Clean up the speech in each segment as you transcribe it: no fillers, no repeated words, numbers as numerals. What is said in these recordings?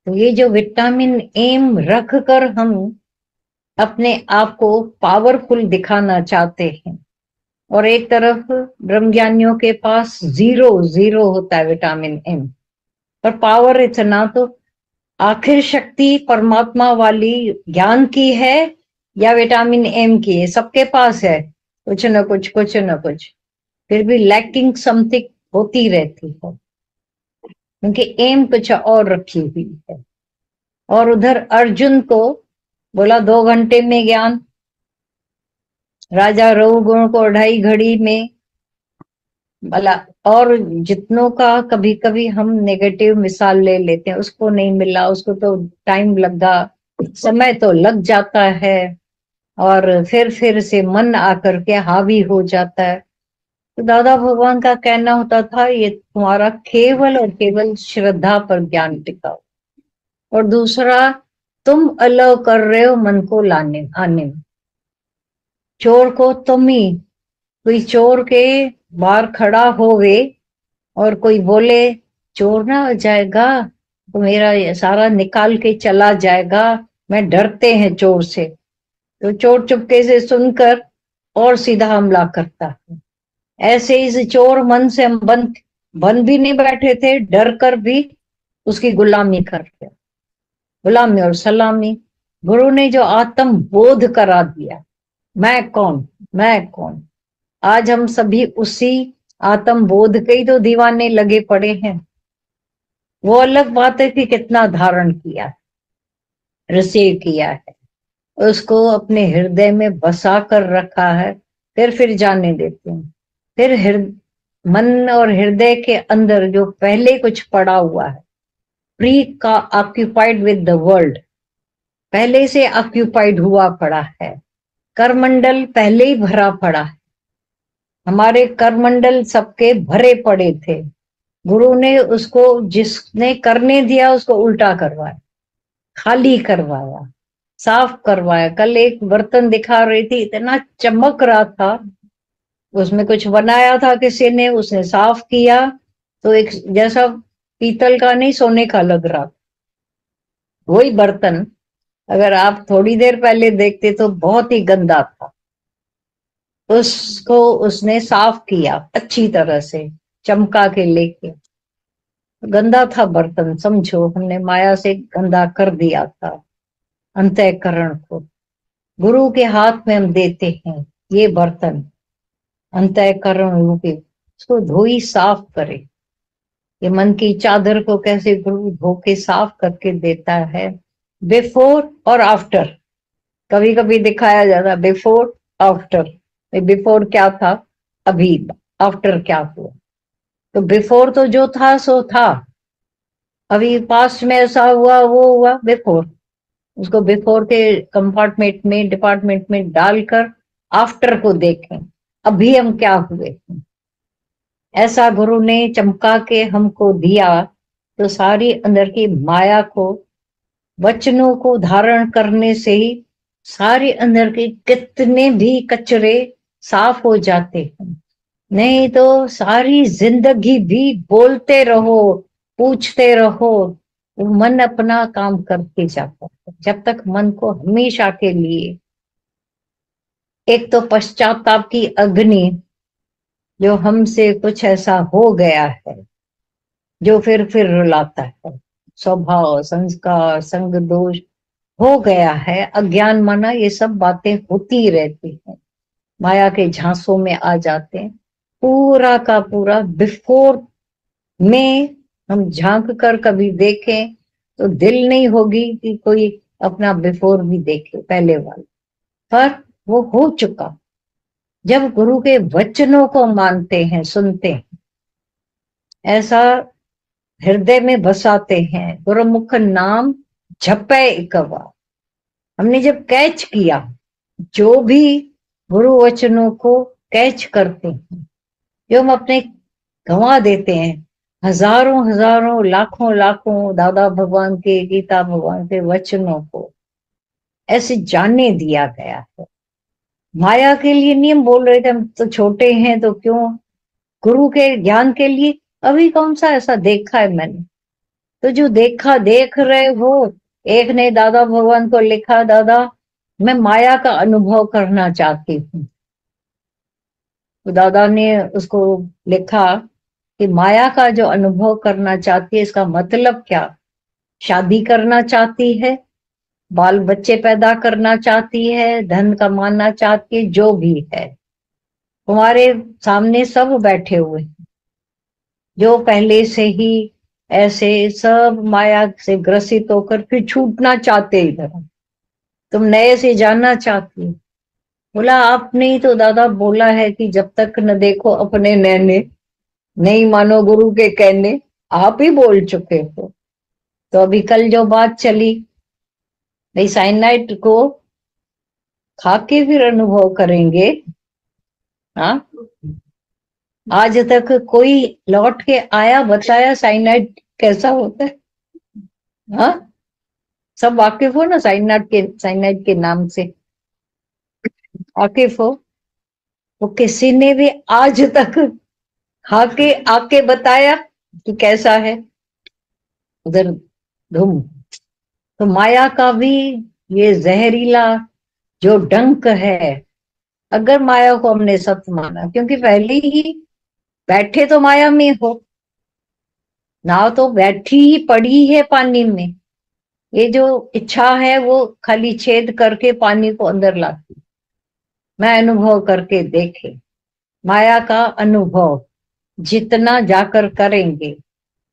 तो ये जो विटामिन एम रख कर हम अपने आप को पावरफुल दिखाना चाहते हैं, और एक तरफ ब्रह्मज्ञानियों के पास जीरो जीरो होता है विटामिन एम, पर पावर इतना, तो आखिर शक्ति परमात्मा वाली ज्ञान की है या विटामिन एम की है? सबके पास है कुछ न कुछ, कुछ न कुछ, फिर भी लैकिंग समथिंग होती रहती है, क्योंकि एम कुछ और रखी हुई है। और उधर अर्जुन को बोला 2 घंटे में ज्ञान, राजा रघुगुण को 2.5 घड़ी में, भला। और जितनों का कभी कभी हम नेगेटिव मिसाल ले लेते हैं, उसको नहीं मिला, उसको तो टाइम लगा, समय तो लग जाता है, और फिर से मन आकर के हावी हो जाता है। तो दादा भगवान का कहना होता था, ये तुम्हारा केवल और केवल श्रद्धा पर ज्ञान टिकाओ, और दूसरा, तुम अलाउ कर रहे हो मन को लाने आने में। चोर को तुम ही, कोई चोर के बाहर खड़ा होवे और कोई बोले चोर ना आ जाएगा तो मेरा ये सारा निकाल के चला जाएगा, मैं डरते हैं चोर से, तो चोर चुपके से सुनकर और सीधा हमला करता है। ऐसे इस चोर मन से हम बन भी नहीं बैठे थे, डर कर भी उसकी गुलामी कर रहे, गुलामी और सलामी। गुरु ने जो आत्म बोध करा दिया, मैं कौन, मैं कौन, आज हम सभी उसी आत्म बोध के ही तो दीवाने लगे पड़े हैं। वो अलग बात है कि कितना धारण किया, रिसीव किया है, उसको अपने हृदय में बसा कर रखा है, फिर जाने देते हैं। फिर मन और हृदय के अंदर जो पहले कुछ पड़ा हुआ है, प्री का ऑक्यूपाइड विद द वर्ल्ड, पहले से ऑक्यूपाइड हुआ पड़ा है, करमंडल पहले ही भरा पड़ा है, हमारे करमंडल सबके भरे पड़े थे। गुरु ने उसको, जिसने करने दिया उसको उल्टा करवाया, खाली करवाया, साफ करवाया। कल एक बर्तन दिखा रही थी, इतना चमक रहा था, उसमें कुछ बनाया था किसी ने, उसने साफ किया तो एक जैसा पीतल का नहीं, सोने का लग रहा। वही बर्तन अगर आप थोड़ी देर पहले देखते तो बहुत ही गंदा था, उसको उसने साफ किया अच्छी तरह से, चमका के लेके। गंदा था बर्तन, समझो हमने माया से गंदा कर दिया था अंतःकरण को। गुरु के हाथ में हम देते हैं ये बर्तन, अंतःकरण रूपी, उसको धोई साफ करे। ये मन की चादर को कैसे गुरु धो के साफ करके देता है, बिफोर और आफ्टर। कभी कभी दिखाया जाता बिफोर आफ्टर, बिफोर क्या था अभी, आफ्टर क्या हुआ। तो बिफोर तो जो था सो था, अभी पास्ट में ऐसा हुआ वो हुआ बिफोर, उसको बिफोर के कंपार्टमेंट में, डिपार्टमेंट में डालकर आफ्टर को देखें, अभी हम क्या हुए। ऐसा गुरु ने चमका के हमको दिया, तो सारी अंदर की माया को, वचनों को धारण करने से ही सारे अंदर के कितने भी कचरे साफ हो जाते हैं। नहीं तो सारी जिंदगी भी बोलते रहो, पूछते रहो, वो मन अपना काम करते जाता है। जब तक मन को हमेशा के लिए एक तो पश्चाताप की अग्नि, जो हमसे कुछ ऐसा हो गया है जो फिर रुलाता है, स्वभाव, संस्कार, संग दोष हो गया है, अज्ञान माना, ये सब बातें होती रहती हैं, माया के झांसों में आ जाते हैं। पूरा का पूरा बिफोर में हम झांक कर कभी देखें तो दिल नहीं होगी कि कोई अपना बिफोर भी देखे पहले वाला, पर वो हो चुका। जब गुरु के वचनों को मानते हैं, सुनते हैं, ऐसा हृदय में बसाते हैं, गुरुमुख नाम झपे इकवा, हमने जब कैच किया, जो भी गुरु वचनों को कैच करते हैं, जो हम अपने गंवा देते हैं, हजारों हजारों लाखों लाखों दादा भगवान के, गीता भगवान के वचनों को ऐसे जानने दिया गया है। माया के लिए नहीं हम बोल रहे थे, हम तो छोटे हैं तो क्यों, गुरु के ज्ञान के लिए। अभी कौन सा ऐसा देखा है मैंने, तो जो देखा देख रहे हो, एक ने दादा भगवान को लिखा, दादा मैं माया का अनुभव करना चाहती हूँ। तो दादा ने उसको लिखा कि माया का जो अनुभव करना चाहती है, इसका मतलब क्या? शादी करना चाहती है, बाल बच्चे पैदा करना चाहती है, धन कमाना चाहती है, जो भी है। तुम्हारे सामने सब बैठे हुए हैं जो पहले से ही ऐसे सब माया से ग्रसित होकर फिर छूटना चाहते इधर। तुम नए से जानना चाहती हो। बोला आपने ही तो दादा बोला है कि जब तक न देखो अपने नैने नहीं मानो गुरु के कहने। आप ही बोल चुके हो। तो अभी कल जो बात चली, भाई साइनाइड को खा के फिर अनुभव करेंगे। हाँ, आज तक कोई लौट के आया बताया साइनाइड कैसा होता है? हाँ, सब वाकिफ हो ना साइनाइड के नाम से वाकिफ हो? तो किसी ने भी आज तक खा के आके बताया कि कैसा है? उधर धूम। तो माया का भी ये जहरीला जो डंक है, अगर माया को हमने सत्य माना, क्योंकि पहले ही बैठे तो माया में हो, नाव तो बैठी ही पड़ी है पानी में। ये जो इच्छा है वो खाली छेद करके पानी को अंदर लाती। मैं अनुभव करके देखे माया का अनुभव जितना जाकर करेंगे।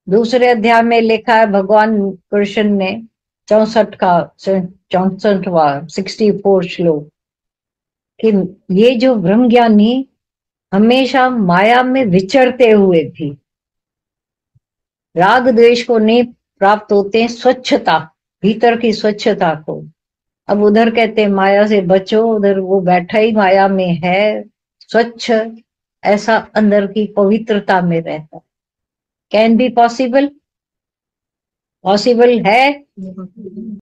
दूसरे अध्याय में लिखा है भगवान कृष्ण ने 64 श्लोक कि ये जो ब्रह्म ज्ञानी हमेशा माया में विचरते हुए भी राग द्वेष को नहीं प्राप्त होते, स्वच्छता, भीतर की स्वच्छता को। अब उधर कहते माया से बचो, उधर वो बैठा ही माया में है, स्वच्छ ऐसा अंदर की पवित्रता में रहता। Can be possible? पॉसिबल है?